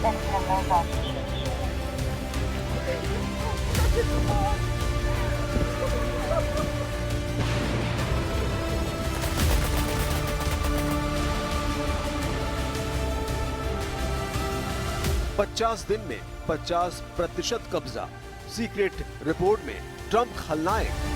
экстренной защиты. 50 दिन में 50% कब्जा, सीक्रेट रिपोर्ट में ट्रंप खलनायक।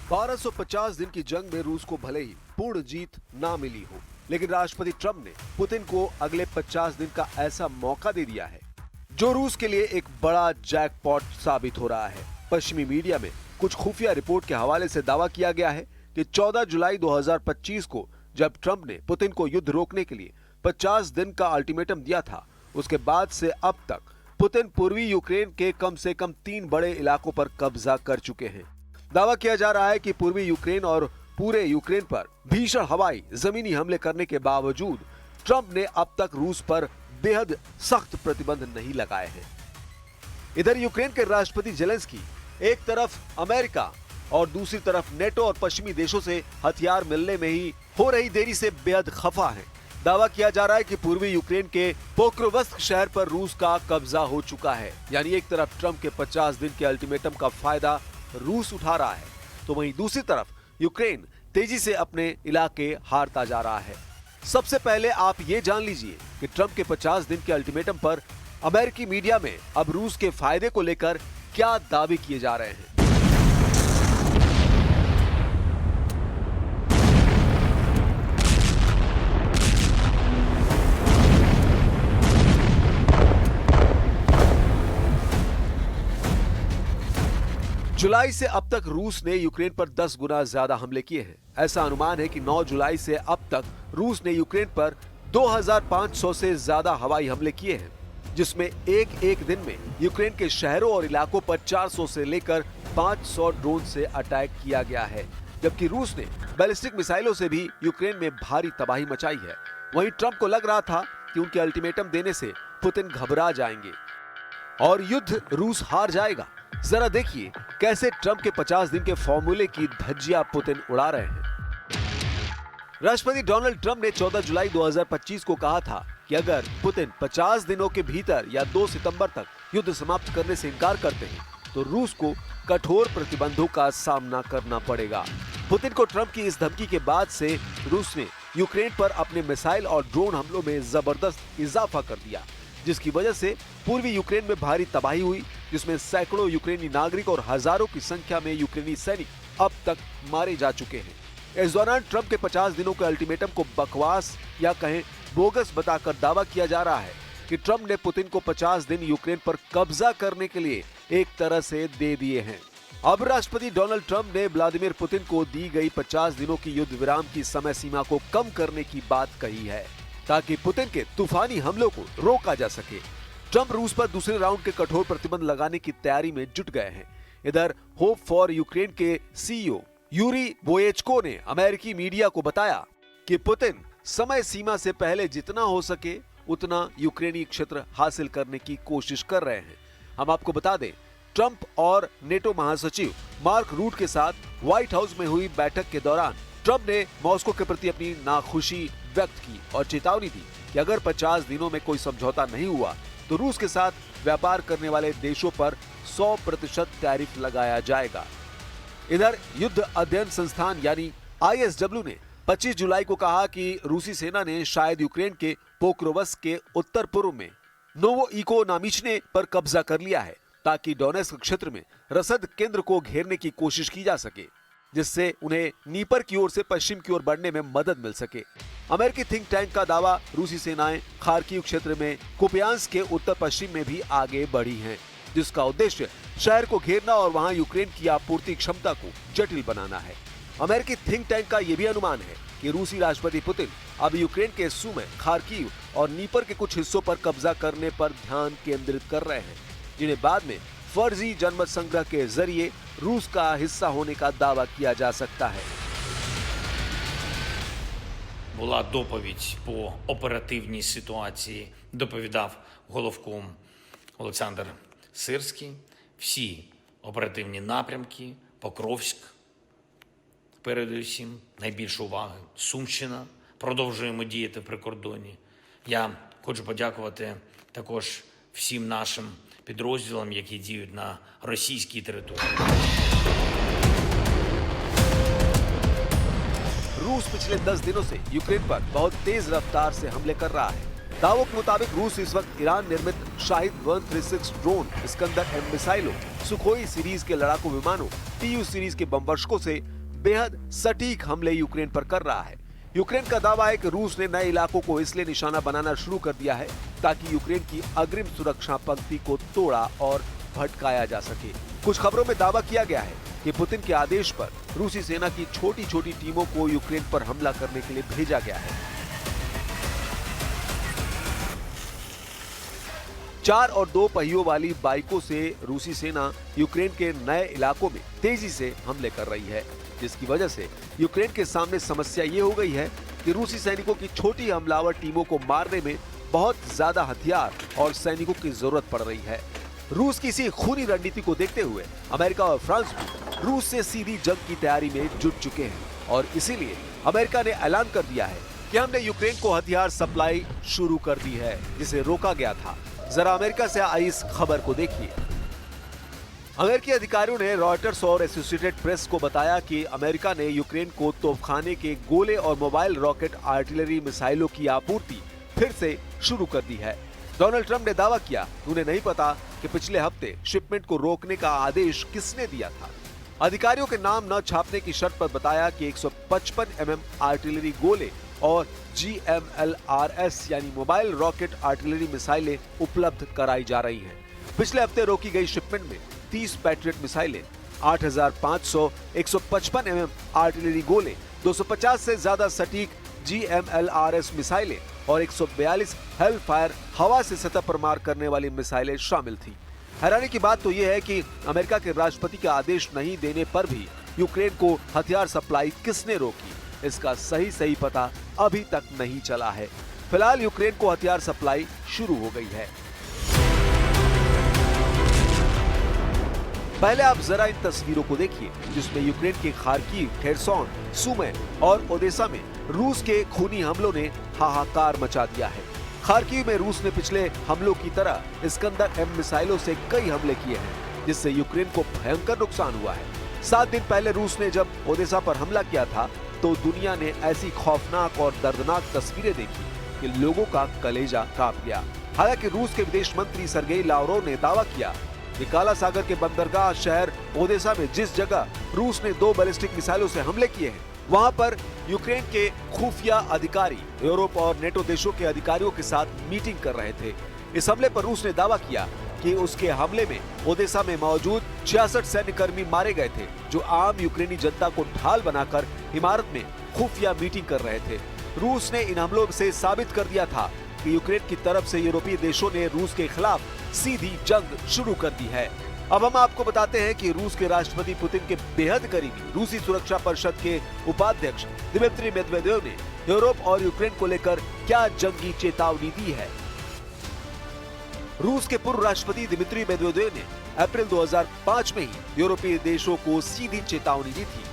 बारह 50 दिन की जंग में रूस को भले ही पूर्ण जीत ना मिली हो, लेकिन राष्ट्रपति ट्रंप ने पुतिन को अगले 50 दिन का ऐसा मौका दे दिया है जो रूस के लिए एक बड़ा जैकपॉट साबित हो रहा है। पश्चिमी मीडिया में कुछ खुफिया रिपोर्ट के हवाले से दावा किया गया है कि 14 जुलाई 2025 को जब ट्रंप ने पुतिन को युद्ध रोकने के लिए 50 दिन का अल्टीमेटम दिया था, उसके बाद से अब तक पुतिन पूर्वी यूक्रेन के कम से कम 3 बड़े इलाकों पर कब्जा कर चुके हैं। दावा किया जा रहा है कि पूर्वी यूक्रेन और पूरे यूक्रेन पर भीषण हवाई जमीनी हमले करने के बावजूद ट्रंप ने अब तक रूस पर बेहद सख्त प्रतिबंध नहीं लगाए हैं। इधर यूक्रेन के राष्ट्रपति जेलेंस्की एक तरफ अमेरिका और दूसरी तरफ नेटो और पश्चिमी देशों से हथियार मिलने में ही हो रही देरी से बेहद खफा हैं। दावा किया जा रहा है कि पूर्वी यूक्रेन के पोक्रोवस्क शहर पर रूस का कब्जा हो चुका है। यानी एक तरफ ट्रंप के 50 दिन के अल्टीमेटम का फायदा रूस उठा रहा है, तो वहीं दूसरी तरफ यूक्रेन तेजी से अपने इलाके हारता जा रहा है। सबसे पहले आप ये जान लीजिए कि ट्रंप के 50 दिन के अल्टीमेटम पर अमेरिकी मीडिया में अब रूस के फायदे को लेकर क्या दावे किए जा रहे हैं। जुलाई से अब तक रूस ने यूक्रेन पर 10 गुना ज्यादा हमले किए हैं। ऐसा अनुमान है कि 9 जुलाई से अब तक रूस ने यूक्रेन पर 2500 से ज्यादा हवाई हमले किए हैं, जिसमें एक दिन में यूक्रेन के शहरों और इलाकों पर 400 से लेकर 500 ड्रोन से अटैक किया गया है। जबकि रूस ने बैलिस्टिक मिसाइलों से भी यूक्रेन में भारी तबाही मचाई है। वहीं ट्रंप को लग रहा था कि उनके अल्टीमेटम देने से पुतिन घबरा जाएंगे और युद्ध रूस हार जाएगा। जरा देखिए कैसे ट्रंप के 50 दिन के फॉर्मूले की धज्जियां पुतिन उड़ा रहे हैं। राष्ट्रपति डोनाल्ड ट्रंप ने 14 जुलाई 2025 को कहा था कि अगर पुतिन 50 दिनों के भीतर या 2 सितंबर तक युद्ध समाप्त करने से इनकार करते हैं तो रूस को कठोर प्रतिबंधों का सामना करना पड़ेगा। पुतिन को ट्रंप की इस धमकी के बाद से रूस ने यूक्रेन पर अपने मिसाइल और ड्रोन हमलों में जबरदस्त इजाफा कर दिया, जिसकी वजह से पूर्वी यूक्रेन में भारी तबाही हुई, जिसमें सैकड़ों यूक्रेनी नागरिक और हजारों की संख्या में यूक्रेनी सैनिक अब तक मारे जा चुके हैं। इस दौरान ट्रंप के 50 दिनों के अल्टीमेटम को बकवास या कहें बोगस बताकर दावा किया जा रहा है कि ट्रंप ने पुतिन को 50 दिन यूक्रेन पर कब्जा करने के लिए एक तरह से दे दिए हैं। अब राष्ट्रपति डोनाल्ड ट्रंप ने व्लादिमीर पुतिन को दी गई 50 दिनों की युद्ध विराम की समय सीमा को कम करने की बात कही है, ताकि पुतिन के तूफानी हमलों को रोका जा सके। ट्रंप रूस पर दूसरे राउंड के कठोर प्रतिबंध लगाने की तैयारी में जुट गए हैं। इधर होप फॉर यूक्रेन के सीईओ यूरी बोयेचको ने अमेरिकी मीडिया को बताया कि पुतिन समय सीमा से पहले जितना हो सके उतना यूक्रेनी क्षेत्र हासिल करने की कोशिश कर रहे हैं। हम आपको बता दें, ट्रंप और नेटो महासचिव मार्क रूट के साथ व्हाइट हाउस में हुई बैठक के दौरान ट्रंप ने मॉस्को के प्रति अपनी नाखुशी व्यक्त की और चेतावनी दी कि अगर 50 दिनों में कोई समझौता नहीं हुआ तो रूस के साथ व्यापार करने वाले देशों पर 100% टैरिफ लगाया जाएगा। इधर युद्ध अध्ययन संस्थान यानी ISW ने 25 जुलाई को कहा कि रूसी सेना ने शायद यूक्रेन के पोक्रोवस्क के उत्तर पूर्व में नोवोइकोनामिचने पर कब्जा कर लिया है, ताकि डोनेस्क क्षेत्र में रसद केंद्र को घेरने की कोशिश की जा सके, जिससे उन्हें नीपर की ओर से पश्चिम की ओर बढ़ने में मदद मिल सके। अमेरिकी थिंक टैंक का दावा, रूसी सेनाएं खार्किव क्षेत्र में कुपियांस्क के उत्तर पश्चिम में भी आगे बढ़ी हैं, जिसका उद्देश्य शहर को घेरना और वहां यूक्रेन की आपूर्ति क्षमता को जटिल बनाना है। अमेरिकी थिंक टैंक का यह भी अनुमान है कि रूसी राष्ट्रपति पुतिन अब यूक्रेन के सुमे, खार्किव और नीपर के कुछ हिस्सों पर कब्जा करने पर ध्यान केंद्रित कर रहे हैं, जिन्हें बाद में फर्जी जनमत संग्रह के जरिए रूस का हिस्सा होने का दावा किया जा सकता है। Була доповідь по оперативній ситуації, доповідав головком Олександр Сирський, всі оперативні напрямки, Покровськ, передусім, найбільше уваги, Сумщина, продовжуємо діяти в прикордонні. Я хочу подякувати також всім нашим підрозділам, які діють на російській території. रूस पिछले 10 दिनों से यूक्रेन पर बहुत तेज रफ्तार से हमले कर रहा है। दावों के मुताबिक रूस इस वक्त ईरान निर्मित शाहिद 136 ड्रोन, इस्कंदर एम मिसाइलों, सुखोई सीरीज के लड़ाकू विमानों, TU सीरीज के बमवर्षकों से बेहद सटीक हमले यूक्रेन पर कर रहा है। यूक्रेन का दावा है कि रूस ने नए इलाकों को इसलिए निशाना बनाना शुरू कर दिया है ताकि यूक्रेन की अग्रिम सुरक्षा पंक्ति को तोड़ा और भटकाया जा सके। कुछ खबरों में दावा किया गया है कि पुतिन के आदेश पर रूसी सेना की छोटी छोटी टीमों को यूक्रेन पर हमला करने के लिए भेजा गया है। 4 और 2 पहियों वाली बाइकों से रूसी सेना यूक्रेन के नए इलाकों में तेजी से हमले कर रही है, जिसकी वजह से यूक्रेन के सामने समस्या ये हो गई है कि रूसी सैनिकों की छोटी हमलावर टीमों को मारने में बहुत ज्यादा हथियार और सैनिकों की जरूरत पड़ रही है। रूस की इसी खूनी रणनीति को देखते हुए अमेरिका और फ्रांस भी रूस से सीधी जंग की तैयारी में जुट चुके हैं और इसीलिए अमेरिका ने ऐलान कर दिया है कि हमने यूक्रेन को हथियार सप्लाई शुरू कर दी है, जिसे रोका गया था। जरा अमेरिका से आई इस खबर को देखिए। अमेरिकी अधिकारियों ने रॉयटर्स और एसोसिएटेड प्रेस को बताया कि अमेरिका ने यूक्रेन को तोपखाने के गोले और मोबाइल रॉकेट आर्टिलरी मिसाइलों की आपूर्ति फिर से शुरू कर दी है। डोनाल्ड ट्रंप ने दावा किया उन्हें नहीं पता कि पिछले हफ्ते शिपमेंट को रोकने का आदेश किसने दिया था। अधिकारियों के नाम न छापने की शर्त पर बताया कि 155 mm आर्टिलरी गोले और GMLRS यानी मोबाइल रॉकेट आर्टिलरी मिसाइलें उपलब्ध कराई जा रही हैं। पिछले हफ्ते रोकी गई शिपमेंट में 30 पैट्रियट मिसाइलें, 8500 155 mm आर्टिलरी गोले, 250 से ज्यादा सटीक GMLRS मिसाइलें और 142 हेलफायर हवा से सतह पर मार करने वाली मिसाइलें शामिल थी। हैरानी की बात तो यह है कि अमेरिका के राष्ट्रपति का आदेश नहीं देने पर भी यूक्रेन को हथियार सप्लाई किसने रोकी, इसका सही पता अभी तक नहीं चला है। फिलहाल यूक्रेन को हथियार सप्लाई शुरू हो गई है। पहले आप जरा इन तस्वीरों को देखिए जिसमें यूक्रेन के खार्किव, खेरसोन, सुमे और ओडेसा में रूस के खूनी हमलों ने हाहाकार मचा दिया है। खार्किव में रूस ने पिछले हमलों की तरह इस्कंदर एम मिसाइलों से कई हमले किए हैं, जिससे यूक्रेन को भयंकर नुकसान हुआ है। 7 दिन पहले रूस ने जब ओडेसा पर हमला किया था तो दुनिया ने ऐसी खौफनाक और दर्दनाक तस्वीरें देखी कि लोगों का कलेजा कांप गया। हालांकि रूस के विदेश मंत्री सर्गेई लावरोव ने दावा किया कि काला सागर के बंदरगाह शहर ओडेसा में जिस जगह रूस ने 2 बैलिस्टिक मिसाइलों से हमले किए हैं, वहां पर यूक्रेन के खुफिया अधिकारी यूरोप और नेटो देशों के अधिकारियों के साथ मीटिंग कर रहे थे। इस हमले पर रूस ने दावा किया कि उसके हमले में ओडेसा में मौजूद 66 सैन्यकर्मी मारे गए थे, जो आम यूक्रेनी जनता को ढाल बनाकर इमारत में खुफिया मीटिंग कर रहे थे। रूस ने इन हमलों से साबित कर दिया था कि यूक्रेन की तरफ से यूरोपीय देशों ने रूस के खिलाफ सीधी जंग शुरू कर दी है। अब हम आपको बताते हैं कि रूस के राष्ट्रपति पुतिन के बेहद करीबी रूसी सुरक्षा परिषद के उपाध्यक्ष दिमित्री मेदवेदेव ने यूरोप और यूक्रेन को लेकर क्या जंगी चेतावनी दी है। रूस के पूर्व राष्ट्रपति दिमित्री मेदवेदेव ने अप्रैल 2005 में ही यूरोपीय देशों को सीधी चेतावनी दी थी।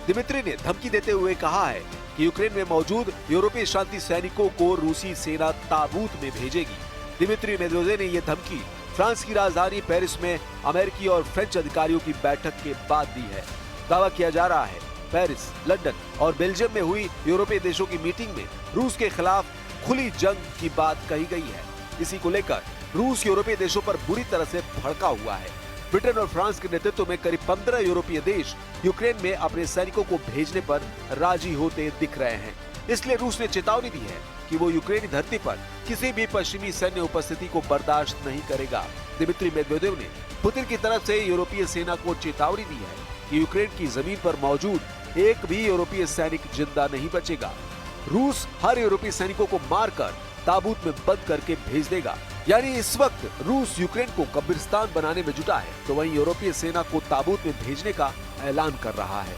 दिमित्री ने धमकी देते हुए कहा है कि यूक्रेन में मौजूद यूरोपीय शांति सैनिकों को रूसी सेना ताबूत में भेजेगी। दिमित्री मेदवेदेव ने यह धमकी फ्रांस की राजधानी पेरिस में अमेरिकी और फ्रेंच अधिकारियों की बैठक के बाद दी है। दावा किया जा रहा है पेरिस, लंदन और बेल्जियम में हुई यूरोपीय देशों की मीटिंग में रूस के खिलाफ खुली जंग की बात कही गई है। इसी को लेकर रूस यूरोपीय देशों पर बुरी तरह से भड़का हुआ है। ब्रिटेन और फ्रांस के नेतृत्व में करीब 15 यूरोपीय देश यूक्रेन में अपने सैनिकों को भेजने पर राजी होते दिख रहे हैं। इसलिए रूस ने चेतावनी दी है कि वो यूक्रेनी धरती पर किसी भी पश्चिमी सैन्य उपस्थिति को बर्दाश्त नहीं करेगा। दिमित्री मेदवेदेव ने पुतिन की तरफ से यूरोपीय सेना को चेतावनी दी है कि यूक्रेन की जमीन पर मौजूद एक भी यूरोपीय सैनिक जिंदा नहीं बचेगा। रूस हर यूरोपीय सैनिकों को मारकर ताबूत में बंद करके भेज देगा। यानी इस वक्त रूस यूक्रेन को कब्रिस्तान बनाने में जुटा है, तो वहीं यूरोपीय सेना को ताबूत में भेजने का ऐलान कर रहा है।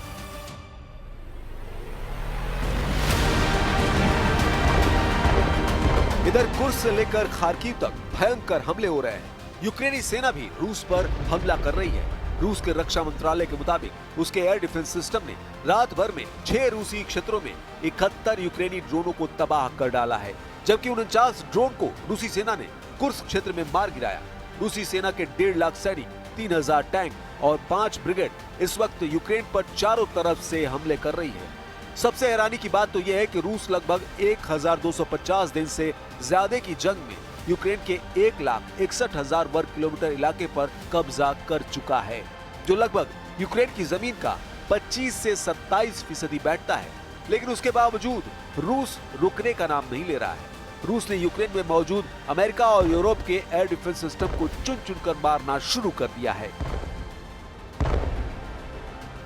इधर कुर्स से लेकर खार्किव तक भयंकर हमले हो रहे हैं। यूक्रेनी सेना भी रूस पर हमला कर रही है। रूस के रक्षा मंत्रालय के मुताबिक उसके एयर डिफेंस सिस्टम ने रात भर में 6 रूसी क्षेत्रों में 71 यूक्रेनी ड्रोनों को तबाह कर डाला है, जबकि 49 ड्रोन को रूसी सेना ने कुर्स्क क्षेत्र में मार गिराया। रूसी सेना के 1.5 लाख सैनिक, 3000 टैंक और 5 ब्रिगेड इस वक्त यूक्रेन पर चारों तरफ से हमले कर रही है। सबसे हैरानी की बात तो यह है कि रूस लगभग 1250 दिन से ज्यादा की जंग में यूक्रेन के 1,61,000 वर्ग किलोमीटर इलाके पर कब्जा कर चुका है, जो लगभग यूक्रेन की जमीन का 25 से 27% बैठता है। लेकिन उसके बावजूद रूस रुकने का नाम नहीं ले रहा है। रूस ने यूक्रेन में मौजूद अमेरिका और यूरोप के एयर डिफेंस सिस्टम को चुन चुनकर मारना शुरू कर दिया है।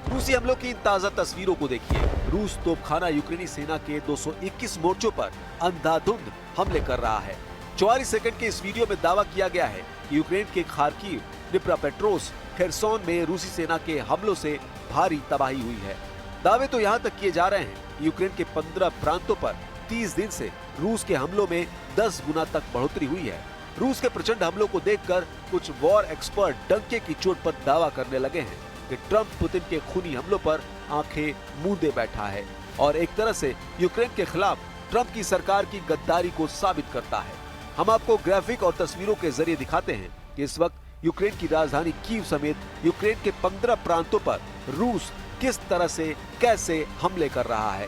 रूसी हमलों की इन ताजा तस्वीरों को देखिए। रूस तोपखाना यूक्रेनी सेना के 221 मोर्चों पर अंधाधुंध हमले कर रहा है। 44 सेकंड के इस वीडियो में दावा किया गया है कि यूक्रेन के खार्किव, डिप्रापेट्रोव्स्क, खेरसोन में रूसी सेना के हमलों से भारी तबाही हुई है। दावे तो यहाँ तक किए जा रहे हैं कि यूक्रेन के 15 प्रांतों पर 30 दिन से रूस के हमलों में 10 गुना तक बढ़ोतरी हुई है। रूस के प्रचंड हमलों को देखकर कुछ वॉर एक्सपर्ट डंके की चोट पर दावा करने लगे हैं कि ट्रंप पुतिन के खूनी हमलों पर आंखें मूंदे बैठा है और एक तरह से यूक्रेन के खिलाफ ट्रंप की सरकार की गद्दारी को साबित करता है। हम आपको ग्राफिक और तस्वीरों के जरिए दिखाते हैं कि इस वक्त यूक्रेन की राजधानी कीव समेत यूक्रेन के 15 प्रांतों पर रूस किस तरह से कैसे हमले कर रहा है।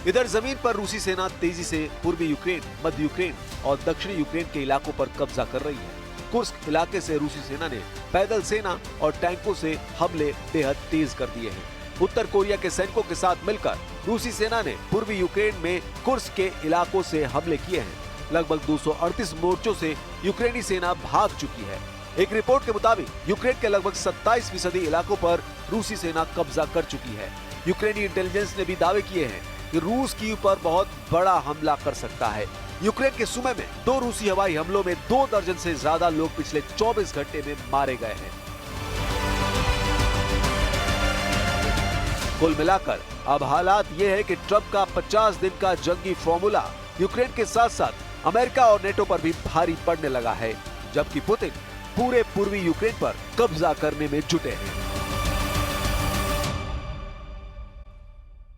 इधर जमीन पर रूसी सेना तेजी से पूर्वी यूक्रेन, मध्य यूक्रेन और दक्षिणी यूक्रेन के इलाकों पर कब्जा कर रही है। कुर्स्क इलाके से रूसी सेना ने पैदल सेना और टैंकों से हमले बेहद तेज कर दिए हैं। उत्तर कोरिया के सैनिकों के साथ मिलकर रूसी सेना ने पूर्वी यूक्रेन में कुर्स्क के इलाकों से हमले किए हैं। लगभग 238 मोर्चों से यूक्रेनी सेना भाग चुकी है। एक रिपोर्ट के मुताबिक यूक्रेन के लगभग 27% इलाकों पर रूसी सेना कब्जा कर चुकी है। यूक्रेनी इंटेलिजेंस ने भी दावे किए हैं कि रूस कीव पर बहुत बड़ा हमला कर सकता है। यूक्रेन के सुमे में 2 रूसी हवाई हमलों में 2 दर्जन से ज्यादा लोग पिछले 24 घंटे में मारे गए हैं। कुल मिलाकर अब हालात ये है कि ट्रंप का 50 दिन का जंगी फॉर्मूला यूक्रेन के साथ साथ अमेरिका और नेटो पर भी भारी पड़ने लगा है, जबकि पुतिन पूरे पूर्वी यूक्रेन पर कब्जा करने में जुटे हैं।